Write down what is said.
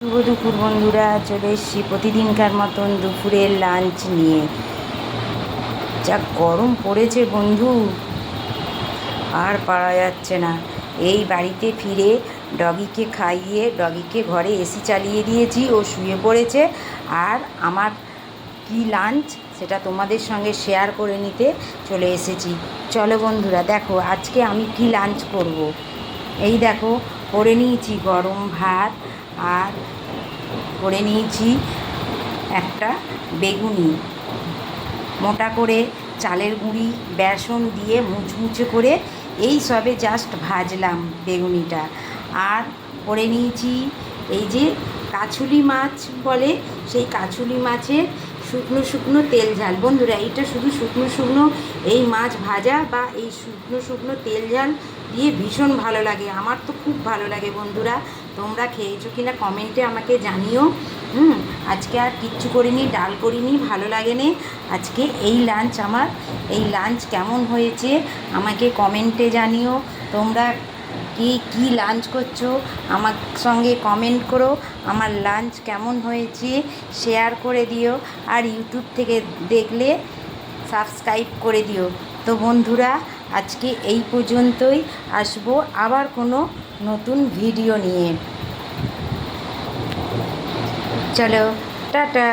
শুভ দুপুর বন্ধুরা, চলে এসেছি প্রতিদিনকার মতন দুপুরের লাঞ্চ নিয়ে। যা গরম পড়েছে বন্ধু, আর পারা যাচ্ছে না। এই বাড়িতে ফিরে ডগিকে খাইয়ে ডগিকে ঘরে এসি চালিয়ে দিয়েছি, ও শুয়ে পড়েছে। আর আমার কি লাঞ্চ সেটা তোমাদের সঙ্গে শেয়ার করে নিতে চলে এসেছি। চলো বন্ধুরা, দেখো আজকে আমি কি লাঞ্চ করব। এই দেখো, করে নিয়েছি গরম ভাত, আর করে নিয়েছি একটা বেগুনি। মোটা করে চালের গুঁড়ি বেসন দিয়ে মুচমুচে করে এই সবে জাস্ট ভাজলাম বেগুনিটা। আর করে নিয়েছি এই যে কাছুলি মাছ বলে, সেই কাছুলি মাছের শুকনো শুকনো তেল ঝাল। বন্ধুরা, এইটা শুধু শুকনো শুকনো এই মাছ ভাজা বা এই শুকনো শুকনো তেল ঝাল দিয়ে ভীষণ ভালো লাগে। আমার তো খুব ভালো লাগে বন্ধুরা, তোমরা খেয়েছো কিনা কমেন্টে আমাকে জানিও। আজকে আর কিচ্ছু করিনি, ডাল করিনি, ভালো লাগেনি। আজকে এই লাঞ্চ আমার। এই লাঞ্চ কেমন হয়েছে আমাকে কমেন্টে জানিও। তোমরা কি লাঞ্চ করছো আমার সঙ্গে কমেন্ট করো। আমার লাঞ্চ কেমন হয়েছে শেয়ার করে দিও, আর ইউটিউব থেকে দেখলে সাবস্ক্রাইব করে দিও। তো বন্ধুরা, আজকে এই পর্যন্তই। আসবো আবার কোনো নতুন ভিডিও নিয়ে। চলো, টাটা।